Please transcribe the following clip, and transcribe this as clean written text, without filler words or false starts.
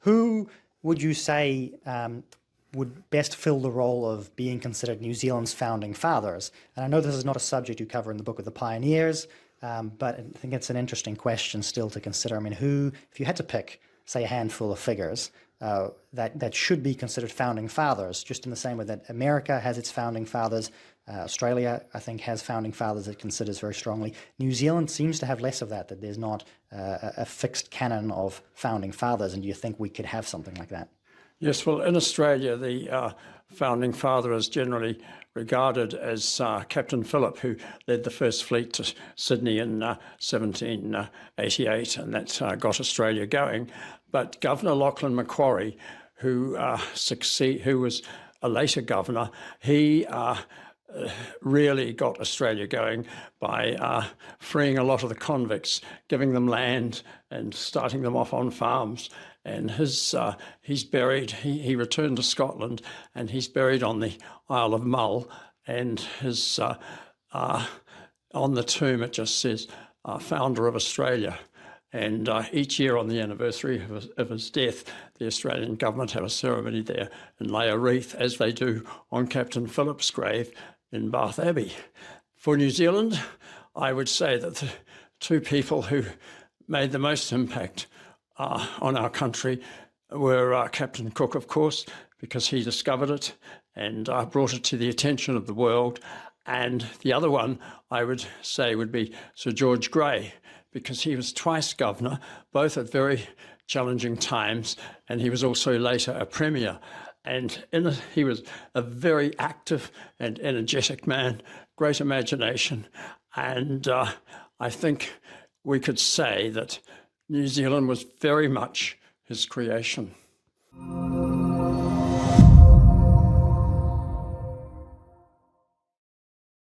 Who would you say would best fill the role of being considered New Zealand's founding fathers? And I know this is not a subject you cover in the book of the Pioneers, but I think it's an interesting question still to consider. I mean, who, if you had to pick, say, a handful of figures that should be considered founding fathers, just in the same way that America has its founding fathers, Australia, I think, has founding fathers it considers very strongly. New Zealand seems to have less of that there's not a fixed canon of founding fathers. And do you think we could have something like that? Yes, well, in Australia, the founding father is generally regarded as Captain Phillip, who led the first fleet to Sydney in 1788, and that got Australia going. But Governor Lachlan Macquarie, who was a later governor, he really got Australia going by freeing a lot of the convicts, giving them land and starting them off on farms. And he's buried, he returned to Scotland, and he's buried on the Isle of Mull, and his on the tomb it just says, founder of Australia. And each year on the anniversary of his death, the Australian government have a ceremony there and lay a wreath, as they do on Captain Phillip's grave in Bath Abbey. For New Zealand, I would say that the two people who made the most impact on our country were Captain Cook, of course, because he discovered it and brought it to the attention of the world. And the other one I would say would be Sir George Grey, because he was twice governor, both at very challenging times, and he was also later a premier. And he was a very active and energetic man, great imagination. And I think we could say that New Zealand was very much his creation.